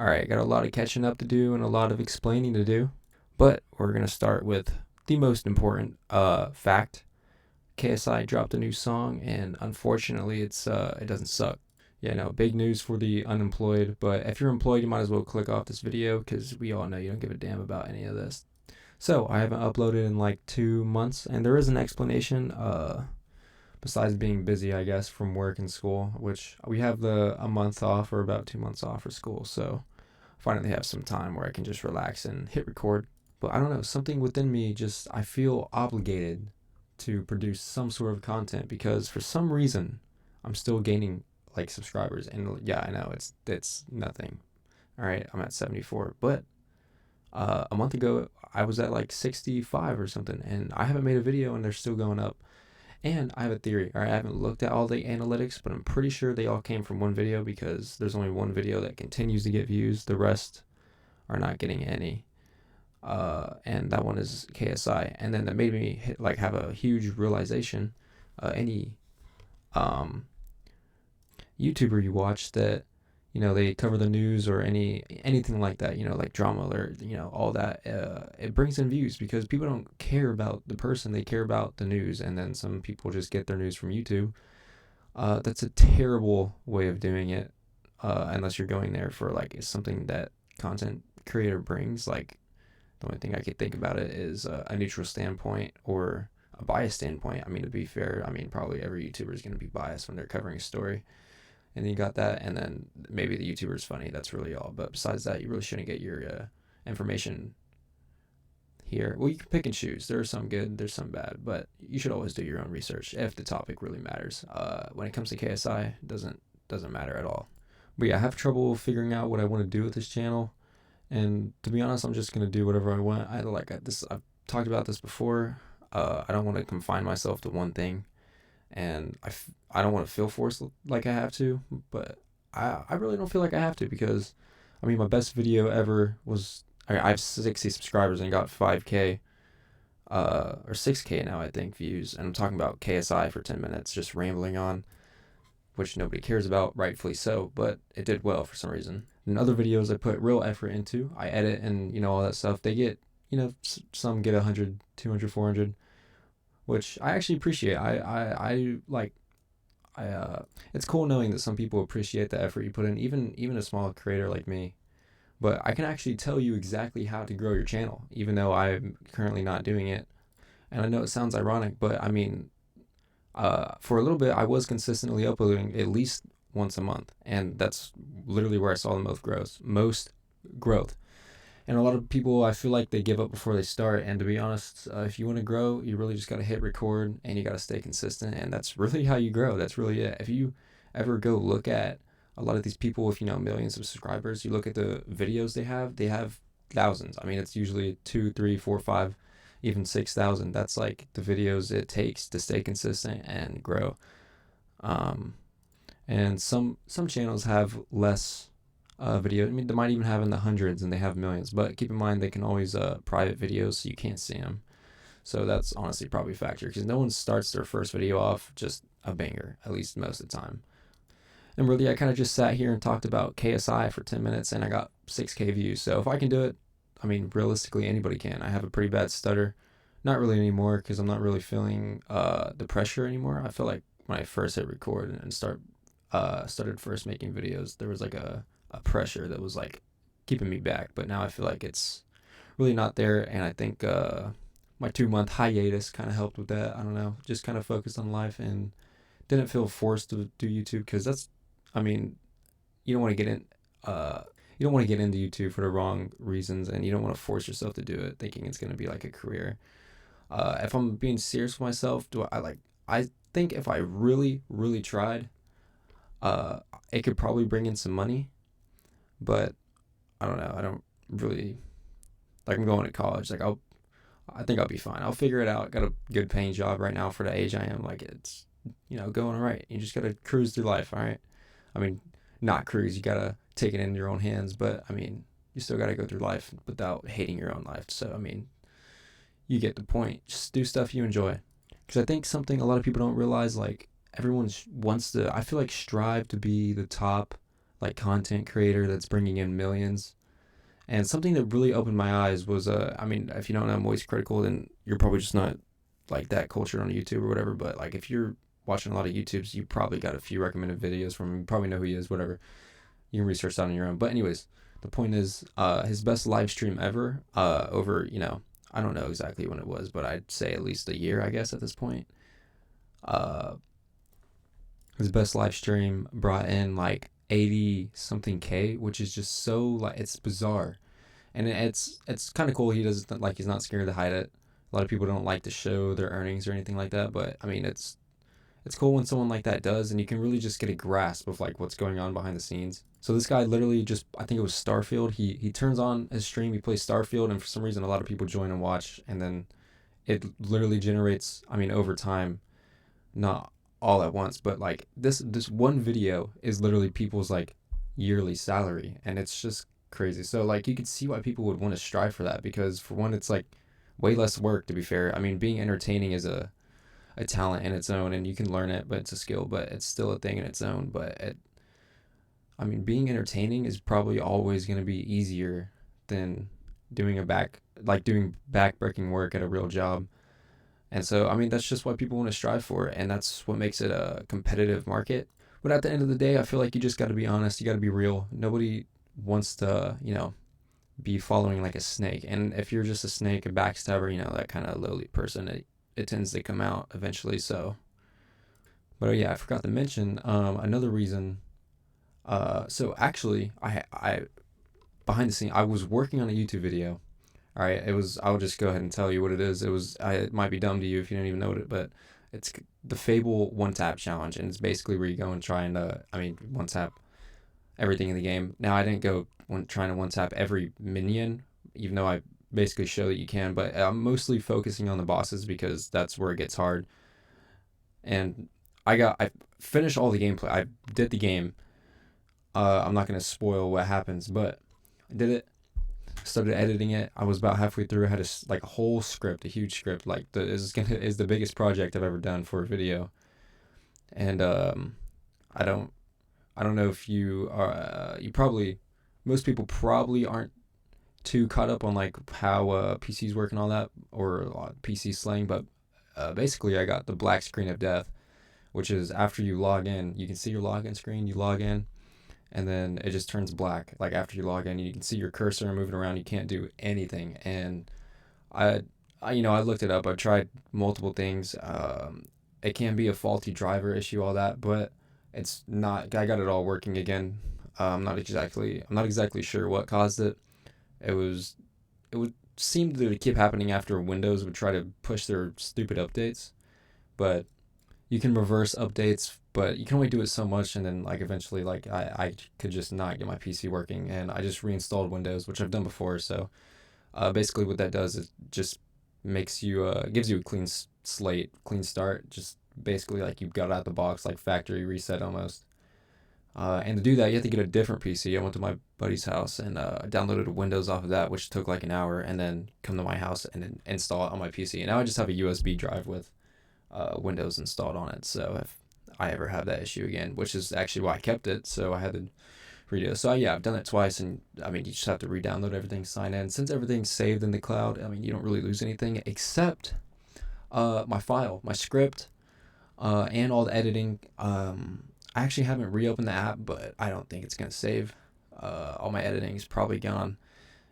Alright, got a lot of catching up to do and a lot of explaining to do. But we're going to start with the most important fact. KSI dropped a new song, and unfortunately it doesn't suck. Yeah, no, big news for the unemployed, but if you're employed, you might as well click off this video because we all know you don't give a damn about any of this. So, I haven't uploaded in like 2 months, and there is an explanation, besides being busy, I guess, from work and school, which we have a month off or about 2 months off for school, so finally have some time where I can just relax and hit record. But I don't know, something within me just, I feel obligated to produce some sort of content because for some reason I'm still gaining like subscribers. And yeah, I know it's nothing. All right, I'm at 74, but a month ago I was at like 65 or something, and I haven't made a video and they're still going up. And I have a theory. All right, I haven't looked at all the analytics, but I'm pretty sure they all came from one video because there's only one video that continues to get views. The rest are not getting any. And that one is KSI. And then that made me have a huge realization. Any YouTuber you watch that they cover the news or anything like that, like drama alert, all that, it brings in views because people don't care about the person, they care about the news. And then some people just get their news from YouTube. That's a terrible way of doing it, unless you're going there for like something that content creator brings. Like, the only thing I could think about it is a neutral standpoint or a biased standpoint. I mean, to be fair, I mean, probably every YouTuber is going to be biased when they're covering a story. And then you got that, and then maybe the YouTuber is funny. That's really all. But besides that, you really shouldn't get your information here. Well, you can pick and choose. There are some good, there's some bad, but you should always do your own research if the topic really matters. When it comes to KSI, it doesn't matter at all. But yeah, I have trouble figuring out what I want to do with this channel. And to be honest, I'm just gonna do whatever I want. I've talked about this before. I don't want to confine myself to one thing, and I don't want to feel forced like I have to. But I really don't feel like I have to because, I mean, my best video ever was I have 60 subscribers and got 5K, or 6K now I think views, and I'm talking about KSI for 10 minutes, just rambling on, which nobody cares about, rightfully so, but it did well for some reason. In other videos I put real effort into, I edit and all that stuff, they get, some get 100, 200, 400, which I actually appreciate. I like, it's cool knowing that some people appreciate the effort you put in, even a small creator like me. But I can actually tell you exactly how to grow your channel, even though I'm currently not doing it. And I know it sounds ironic, but I mean, for a little bit, I was consistently uploading at least once a month, and that's literally where I saw the most growth. And a lot of people, I feel like they give up before they start. And to be honest, if you want to grow, you really just got to hit record and you got to stay consistent. And that's really how you grow. That's really it. If you ever go look at a lot of these people with millions of subscribers, you look at the videos they have thousands. I mean, it's usually 2, 3, 4, 5, even 6,000. That's like the videos it takes to stay consistent and grow. And some channels have less video. I mean, they might even have in the hundreds and they have millions, but keep in mind they can always private videos, so you can't see them. So that's honestly probably a factor because no one starts their first video off just a banger, at least most of the time. And really, I kind of just sat here and talked about KSI for 10 minutes and I got 6K views. So if I can do it, I mean, realistically, anybody can. I have a pretty bad stutter. Not really anymore because I'm not really feeling the pressure anymore. I feel like when I first hit record and started first making videos, there was like a pressure that was like keeping me back. But now I feel like it's really not there. And I think my 2-month hiatus kind of helped with that. I don't know, just kind of focused on life and didn't feel forced to do YouTube because that's, I mean, you don't want to get in. You don't want to get into YouTube for the wrong reasons, and you don't want to force yourself to do it thinking it's going to be like a career. If I'm being serious with myself, I think if I really, really tried, it could probably bring in some money, but I don't know. I don't really, like, I'm going to college. Like, I think I'll be fine. I'll figure it out. Got a good paying job right now for the age I am. Like, it's, going all right. You just got to cruise through life. All right. I mean, not cruise. You got to take it in your own hands, but I mean, you still got to go through life without hating your own life. So, I mean, you get the point. Just do stuff you enjoy. Because I think something a lot of people don't realize, like, everyone wants to, I feel like, strive to be the top, like content creator that's bringing in millions. And something that really opened my eyes was, I mean, if you don't know, I'm always critical, then you're probably just not like that cultured on YouTube or whatever. But like, if you're watching a lot of YouTubes, you probably got a few recommended videos from him. You probably know who he is, whatever. You can research that on your own. But anyways, the point is, his best live stream ever, over, I don't know exactly when it was, but I'd say at least a year, I guess, at this point. Uh, his best live stream brought in like 80 something K, which is just so like, it's bizarre. And it's kind of cool. He doesn't like, he's not scared to hide it. A lot of people don't like to show their earnings or anything like that, but I mean, it's cool when someone like that does, and you can really just get a grasp of like what's going on behind the scenes. So this guy literally just, I think it was Starfield. He turns on his stream, he plays Starfield, and for some reason a lot of people join and watch, and then it literally generates, I mean, over time, not all at once, but like this one video is literally people's like yearly salary, and it's just crazy. So like, you could see why people would want to strive for that, because for one, it's like way less work, to be fair. I mean, being entertaining is a talent in its own, and you can learn it, but it's a skill, but it's still a thing in its own. But I mean, being entertaining is probably always going to be easier than doing doing back-breaking work at a real job. And so, I mean, that's just what people want to strive for, and that's what makes it a competitive market. But at the end of the day, I feel like you just got to be honest. You got to be real. Nobody wants to, be following like a snake. And if you're just a snake, a backstabber, that kind of lowly person, it tends to come out eventually. So, but yeah, I forgot to mention another reason. So actually, I behind the scene, I was working on a YouTube video. All right, it was. I'll just go ahead and tell you what it is. It might be dumb to you if you don't even know it, but it's the Fable one tap challenge, and it's basically where you go and try and, one tap everything in the game. Now, I didn't go trying to one tap every minion, even though I basically show that you can. But I'm mostly focusing on the bosses because that's where it gets hard. And I finished all the gameplay. I did the game. I'm not gonna spoil what happens, but I did it. Started editing it. I was about halfway through. I had a whole script, a huge script. Like, is the biggest project I've ever done for a video. And I don't I don't know if you are. Most people probably aren't too caught up on like how PCs work and all that, or PC slang. But basically, I got the black screen of death, which is after you log in. You can see your login screen. You log in, and then it just turns black. Like, after you log in, you can see your cursor moving around. You can't do anything. And I looked it up. I've tried multiple things. It can be a faulty driver issue, all that, but it's not. I got it all working again. I'm not exactly sure what caused it. It would seem to keep happening after Windows would try to push their stupid updates, but you can reverse updates, but you can only do it so much, and then like eventually, like I could just not get my PC working, and I just reinstalled Windows, which I've done before. So basically, what that does is just makes you gives you a clean slate, clean start. Just basically like you got out the box, like factory reset almost. And to do that, you have to get a different PC. I went to my buddy's house and downloaded Windows off of that, which took like an hour, and then come to my house and then install it on my PC. And now I just have a USB drive with Windows installed on it. So if I ever have that issue again, which is actually why I kept it, so I had to redo it. So yeah, I've done it twice, and I mean, you just have to re-download everything, sign in. Since everything's saved in the cloud, I mean, you don't really lose anything except my file, my script, and all the editing. I actually haven't reopened the app, but I don't think it's gonna save. All my editing is probably gone,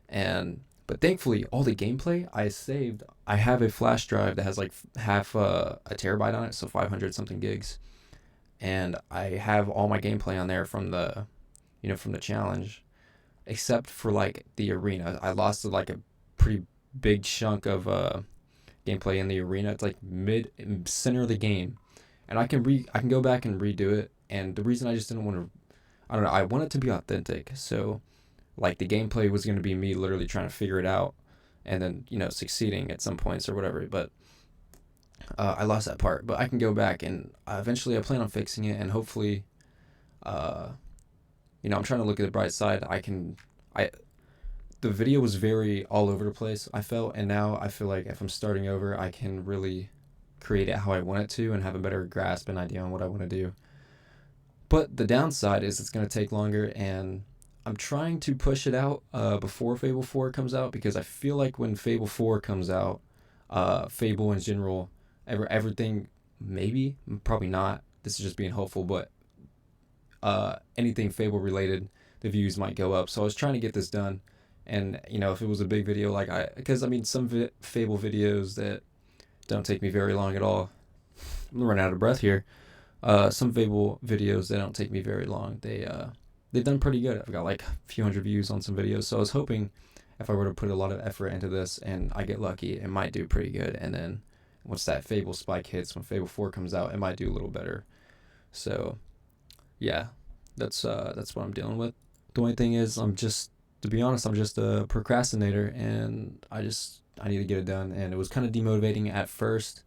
but thankfully, all the gameplay I saved. I have a flash drive that has like half a terabyte on it, so 500 something gigs, and I have all my gameplay on there from the challenge, except for like the arena. I lost like a pretty big chunk of gameplay in the arena. It's like mid center of the game, and I can go back and redo it. And the reason I just didn't want to, I don't know, I want it to be authentic. So like the gameplay was going to be me literally trying to figure it out, and then succeeding at some points or whatever. But I lost that part. But I can go back, and eventually I plan on fixing it, and hopefully, uh, I'm trying to look at the bright side. I the video was very all over the place, I felt, and now I feel like if I'm starting over, I can really create it how I want it to and have a better grasp and idea on what I want to do. But the downside is it's going to take longer, and I'm trying to push it out before Fable 4 comes out, because I feel like when Fable 4 comes out, Fable in general, everything, maybe, probably not, this is just being hopeful, but anything Fable related, the views might go up. So I was trying to get this done. And, if it was a big video, because I mean, some Fable videos that don't take me very long at all. I'm running out of breath here. Some Fable videos that don't take me very long. They've done pretty good. I've got like a few hundred views on some videos. So I was hoping if I were to put a lot of effort into this and I get lucky, it might do pretty good. And then once that Fable spike hits, when Fable 4 comes out, it might do a little better. So yeah, that's what I'm dealing with. The only thing is, to be honest, I'm just a procrastinator, and I need to get it done. And it was kind of demotivating at first.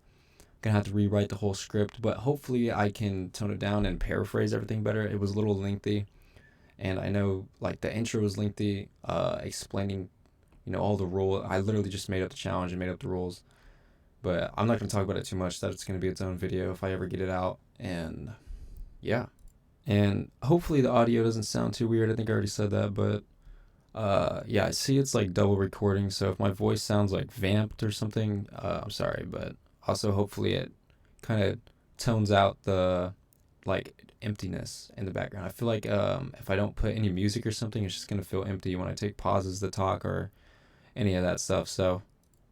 Gonna have to rewrite the whole script, but hopefully I can tone it down and paraphrase everything better. It was a little lengthy, and I know like the intro was lengthy, explaining, all the rules. I literally just made up the challenge and made up the rules, but I'm not gonna talk about it too much. That's gonna be its own video if I ever get it out. And yeah, and hopefully the audio doesn't sound too weird. I think I already said that, but yeah, I see it's like double recording, so if my voice sounds like vamped or something, I'm sorry. But also hopefully it kind of tones out the like emptiness in the background. I feel like if I don't put any music or something, it's just gonna feel empty when I take pauses to talk or any of that stuff. So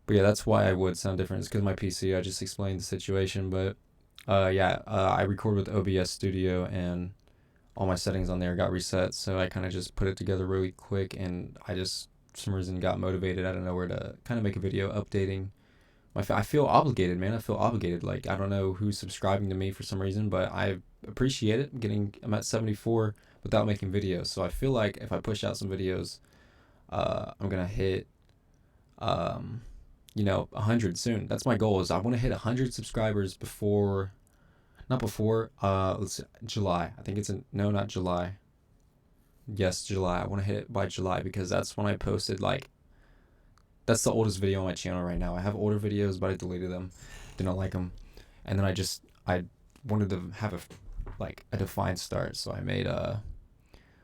but yeah, that's why I would sound different. It's because my PC. I just explained the situation. But yeah, I record with OBS Studio, and all my settings on there got reset, so I kind of just put it together really quick, and I just, for some reason, got motivated out of nowhere to kind of make a video updating I feel obligated, man. I feel obligated. Like, I don't know who's subscribing to me for some reason, but I appreciate it. I'm at 74 without making videos, so I feel like if I push out some videos, I'm gonna hit, 100 soon. That's my goal. Is I want to hit 100 subscribers before, not before, let's see, July. I think no, not July. Yes, July. I want to hit it by July, because that's when I posted, that's the oldest video on my channel right now. I have older videos, but I deleted them. Didn't like them. And then I wanted to have a defined start. So I made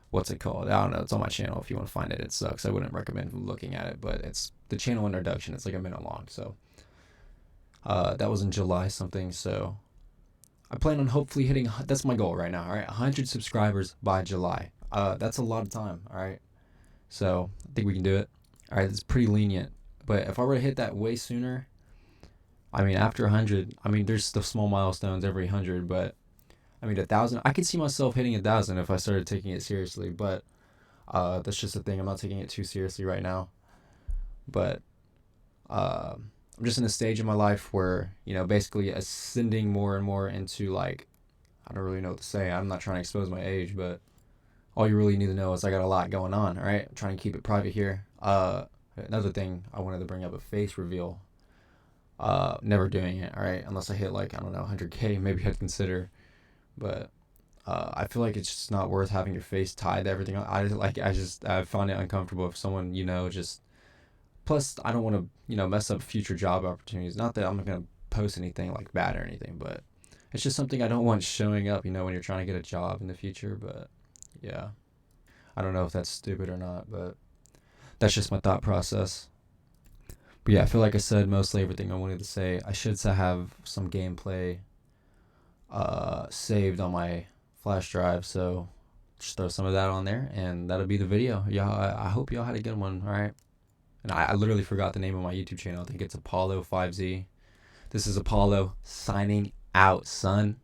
what's it called? I don't know. It's on my channel. If you want to find it, it sucks. I wouldn't recommend looking at it, but it's the channel introduction. It's like a minute long. So that was in July something. So I plan on hopefully hitting, that's my goal right now. All right. 100 subscribers by July. That's a lot of time. All right. So I think we can do it. All right, it's pretty lenient. But if I were to hit that way sooner, I mean, after 100, I mean, there's the small milestones every 100, but I mean, 1,000, I could see myself hitting 1,000 if I started taking it seriously, but that's just the thing. I'm not taking it too seriously right now. But I'm just in a stage in my life where, basically ascending more and more into I don't really know what to say. I'm not trying to expose my age, but all you really need to know is I got a lot going on, all right? I'm trying to keep it private here. Another thing I wanted to bring up, a face reveal. Never doing it, all right? Unless I hit I don't know, 100K, maybe I'd consider. But I feel like it's just not worth having your face tied to everything. I find it uncomfortable if someone, just, plus I don't want to, mess up future job opportunities. Not that I'm going to post anything bad or anything, but it's just something I don't want showing up, when you're trying to get a job in the future. But yeah, I don't know if that's stupid or not, but that's just my thought process. But yeah, I feel like I said mostly everything I wanted to say. I should have some gameplay saved on my flash drive, so just throw some of that on there, and that'll be the video. Y'all, I hope y'all had a good one, all right? And I literally forgot the name of my YouTube channel. I think it's Apollo 5Z. This is Apollo signing out, son.